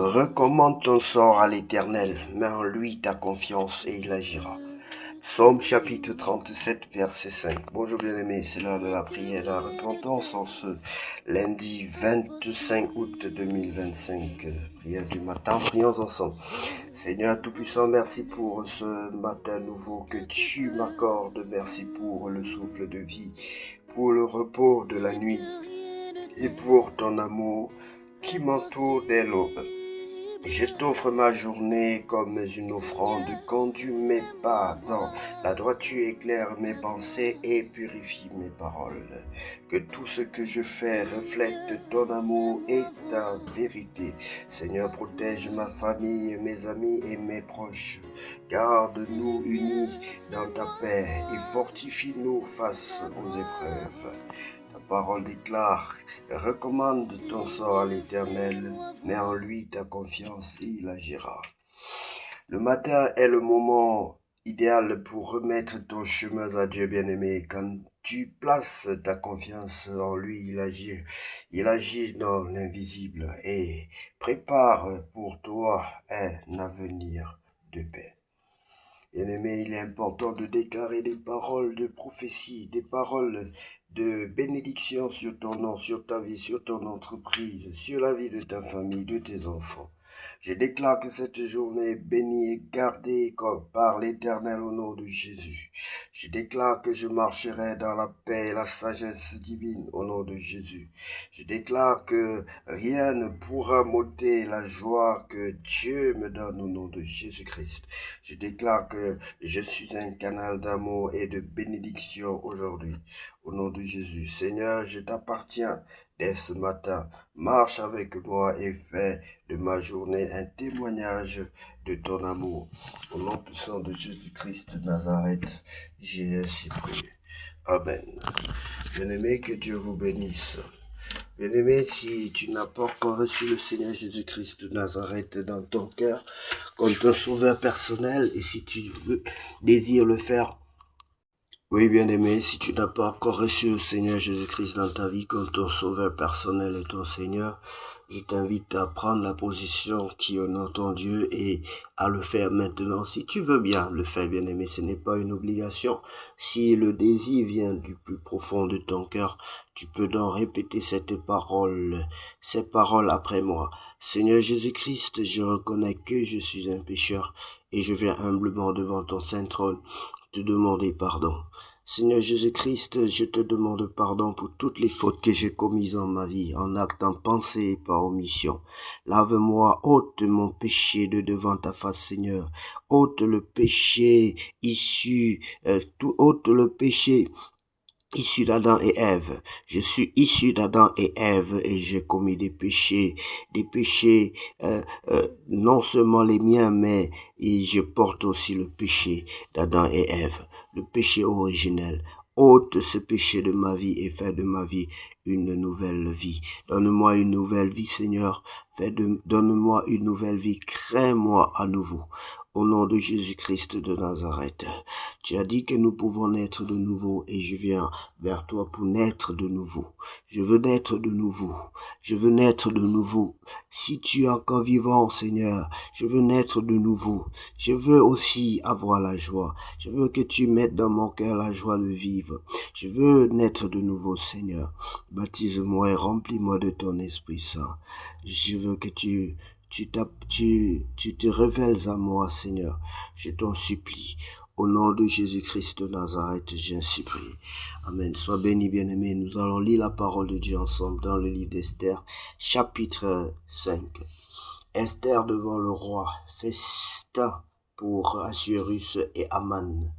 Recommande ton sort à l'Éternel, mets en lui ta confiance et il agira. Psaume chapitre 37, verset 5. Bonjour bien-aimés, c'est l'heure de la prière et de la repentance en ce lundi 25 août 2025. Prière du matin, prions ensemble. Seigneur Tout-Puissant, merci pour ce matin nouveau que tu m'accordes. Merci pour le souffle de vie, pour le repos de la nuit et pour ton amour qui m'entoure dès l'aube. Je t'offre ma journée comme une offrande, conduis mes pas dans la droiture, éclaire mes pensées et purifie mes paroles. Que tout ce que je fais reflète ton amour et ta vérité. Seigneur, protège ma famille, mes amis et mes proches. Garde-nous unis dans ta paix et fortifie-nous face aux épreuves. Ta parole déclare, recommande ton sort à l'Éternel, mets en lui ta confiance et il agira. Le matin est le moment idéal pour remettre ton chemin à Dieu bien-aimé. Quand tu places ta confiance en lui, il agit dans l'invisible et prépare pour toi un avenir de paix. Bien-aimé, il est important de déclarer des paroles de prophétie, des paroles de bénédiction sur ton nom, sur ta vie, sur ton entreprise, sur la vie de ta famille, de tes enfants. Je déclare que cette journée est bénie et gardée par l'Éternel au nom de Jésus. Je déclare que je marcherai dans la paix et la sagesse divine au nom de Jésus. Je déclare que rien ne pourra m'ôter la joie que Dieu me donne au nom de Jésus-Christ. Je déclare que je suis un canal d'amour et de bénédiction aujourd'hui. Au nom de Jésus, Seigneur, je t'appartiens dès ce matin. Marche avec moi et fais de ma journée un témoignage de ton amour. Au nom puissant de Jésus-Christ de Nazareth, j'ai ainsi prié. Amen. Bien-aimé, que Dieu vous bénisse. Bien-aimé, si tu n'as pas encore reçu le Seigneur Jésus-Christ de Nazareth dans ton cœur comme ton sauveur personnel, et si tu désires le faire, oui, bien-aimé, si tu n'as pas encore reçu le Seigneur Jésus-Christ dans ta vie comme ton sauveur personnel et ton Seigneur, je t'invite à prendre la position qui honore ton Dieu et à le faire maintenant. Si tu veux bien le faire, bien-aimé, ce n'est pas une obligation. Si le désir vient du plus profond de ton cœur, tu peux donc répéter ces paroles après moi. Seigneur Jésus-Christ, je reconnais que je suis un pécheur et je viens humblement devant ton saint trône te demander pardon. Seigneur Jésus-Christ, je te demande pardon pour toutes les fautes que j'ai commises en ma vie, en acte, en pensée et par omission. Lave-moi, ôte mon péché de devant ta face, Seigneur. Ôte le péché ôte le péché issu d'Adam et Ève. Je suis issu d'Adam et Ève et j'ai commis des péchés non seulement les miens, mais et je porte aussi le péché d'Adam et Ève, le péché originel. Ôte ce péché de ma vie et fais de ma vie une nouvelle vie. Donne-moi une nouvelle vie, Seigneur. Donne-moi une nouvelle vie. Crée-moi à nouveau. Au nom de Jésus-Christ de Nazareth. Tu as dit que nous pouvons naître de nouveau et je viens vers toi pour naître de nouveau. Je veux naître de nouveau. Je veux naître de nouveau. Si tu es encore vivant, Seigneur, je veux naître de nouveau. Je veux aussi avoir la joie. Je veux que tu mettes dans mon cœur la joie de vivre. Je veux naître de nouveau, Seigneur. Baptise-moi et remplis-moi de ton Esprit Saint. Je veux que tu te révèles à moi, Seigneur. Je t'en supplie. Au nom de Jésus-Christ de Nazareth, j'ai ainsi prié. Amen. Sois béni, bien-aimé. Nous allons lire la parole de Dieu ensemble dans le livre d'Esther, chapitre 5. Esther devant le roi, festin pour Assuérus et Aman.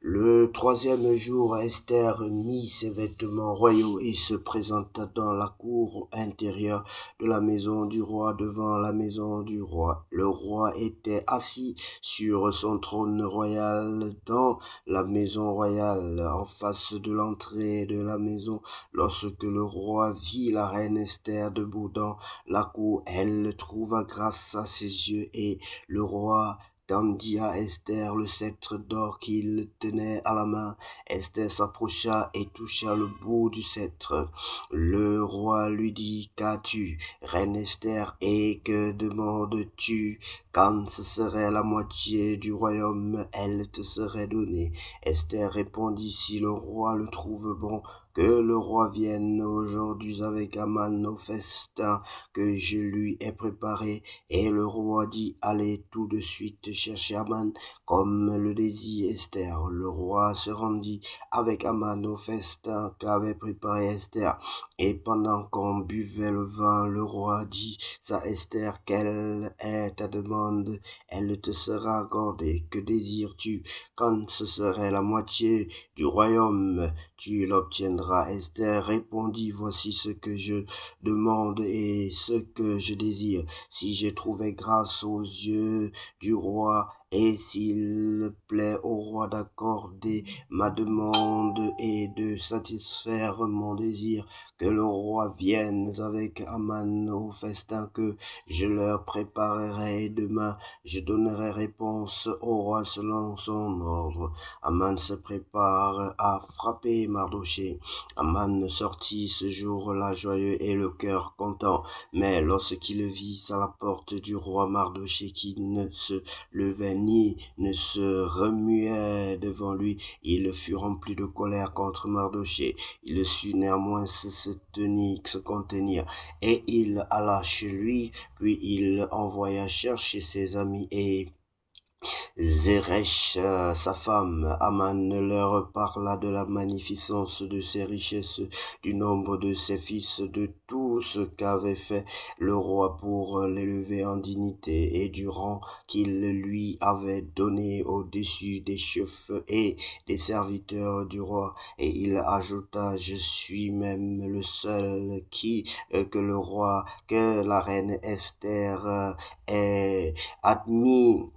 Le troisième jour, Esther mit ses vêtements royaux et se présenta dans la cour intérieure de la maison du roi devant la maison du roi. Le roi était assis sur son trône royal dans la maison royale, en face de l'entrée de la maison. Lorsque le roi vit la reine Esther debout dans la cour, elle trouva grâce à ses yeux et le roi tendit à Esther le sceptre d'or qu'il tenait à la main. Esther s'approcha et toucha le bout du sceptre. Le roi lui dit, qu'as-tu, reine Esther, et que demandes-tu? Quand ce serait la moitié du royaume, elle te serait donnée. Esther répondit, si le roi le trouve bon, que le roi vienne aujourd'hui avec Aman au festin que je lui ai préparé. Et le roi dit, allez tout de suite chercher Aman, comme le désire Esther. Le roi se rendit avec Aman au festin qu'avait préparé Esther. Et pendant qu'on buvait le vin, le roi dit à Esther, quelle est ta demande? Elle te sera accordée. Que désires-tu? Quand ce serait la moitié du royaume, tu l'obtiendras. Esther répondit, voici ce que je demande et ce que je désire. Si j'ai trouvé grâce aux yeux du roi, et s'il plaît au roi d'accorder ma demande et de satisfaire mon désir, que le roi vienne avec Aman au festin que je leur préparerai. Demain, je donnerai réponse au roi selon son ordre. Aman se prépare à frapper Mardochée. Aman sortit ce jour-là joyeux et le cœur content. Mais lorsqu'il vit à la porte du roi Mardochée qui ne se levait ni ne se remuait devant lui, il fut rempli de colère contre Mardochée. Il sut néanmoins se contenir, et il alla chez lui, puis il envoya chercher ses amis et Zeresh, sa femme, Aman leur parla de la magnificence de ses richesses, du nombre de ses fils, de tout ce qu'avait fait le roi pour l'élever en dignité et du rang qu'il lui avait donné au-dessus des chefs et des serviteurs du roi. Et il ajouta, je suis même le seul que la reine Esther ait admis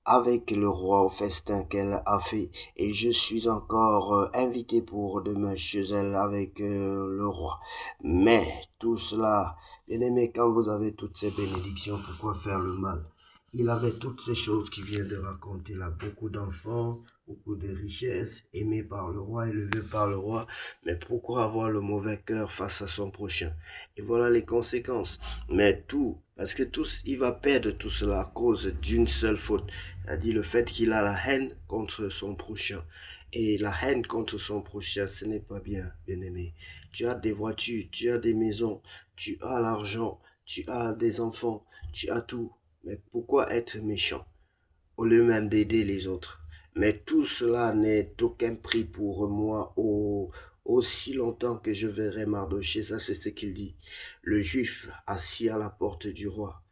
avec le roi au festin qu'elle a fait, et je suis encore invité pour demain chez elle avec le roi. Mais tout cela, bien aimé, quand vous avez toutes ces bénédictions, pourquoi faire le mal? Il avait toutes ces choses qu'il vient de raconter là, beaucoup d'enfants, beaucoup de richesses, aimés par le roi, élevés par le roi, mais pourquoi avoir le mauvais cœur face à son prochain? Et voilà les conséquences. Mais tout, parce que il va perdre tout cela à cause d'une seule faute, c'est-à-dire le fait qu'il a la haine contre son prochain. Et la haine contre son prochain, ce n'est pas bien, bien-aimé. Tu as des voitures, tu as des maisons, tu as l'argent, tu as des enfants, tu as tout. Mais pourquoi être méchant au lieu même d'aider les autres? Mais tout cela n'est aucun prix pour moi aussi longtemps que je verrai Mardochée. Ça, c'est ce qu'il dit. Le juif assis à la porte du roi.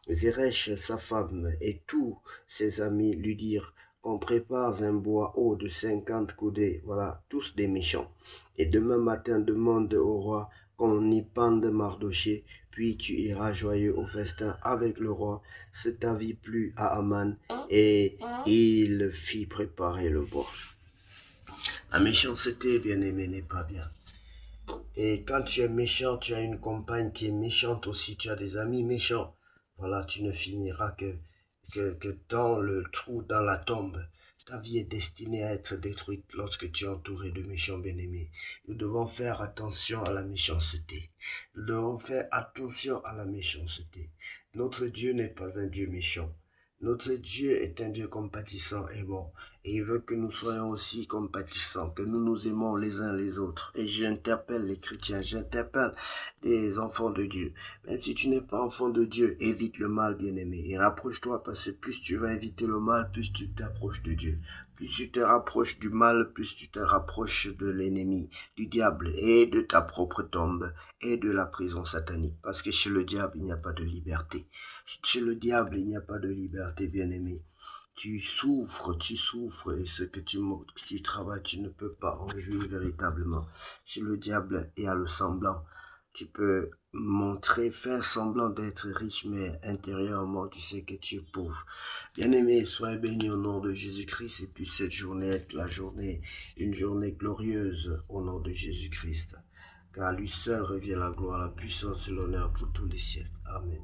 Zeresh, sa femme, et tous ses amis lui dirent qu'on prépare un bois haut de 50 coudées, voilà, tous des méchants. Et demain matin, demande au roi qu'on y pende Mardochée, puis tu iras joyeux au festin avec le roi. Cet avis plut à Aman, et il fit préparer le bois. La méchanceté, bien aimé, n'est pas bien. Et quand tu es méchant, tu as une compagne qui est méchante aussi, tu as des amis méchants. Voilà, tu ne finiras que dans le trou, dans la tombe. Ta vie est destinée à être détruite lorsque tu es entouré de méchants bien-aimés. Nous devons faire attention à la méchanceté. Nous devons faire attention à la méchanceté. Notre Dieu n'est pas un Dieu méchant. Notre Dieu est un Dieu compatissant et bon. Et il veut que nous soyons aussi compatissants, que nous nous aimons les uns les autres. Et j'interpelle les chrétiens, j'interpelle les enfants de Dieu. Même si tu n'es pas enfant de Dieu, évite le mal, bien-aimé. Et rapproche-toi, parce que plus tu vas éviter le mal, plus tu t'approches de Dieu. Plus tu te rapproches du mal, plus tu te rapproches de l'ennemi, du diable et de ta propre tombe et de la prison satanique. Parce que chez le diable, il n'y a pas de liberté. Chez le diable, il n'y a pas de liberté, bien-aimé. Tu souffres, et ce que tu travailles, tu ne peux pas en jouir véritablement. Chez le diable, il y a le semblant. Tu peux faire semblant d'être riche, mais intérieurement, tu sais que tu es pauvre. Bien-aimé, sois béni au nom de Jésus-Christ, et puis cette journée être une journée glorieuse au nom de Jésus-Christ. Car à lui seul revient la gloire, la puissance et l'honneur pour tous les siècles. Amen.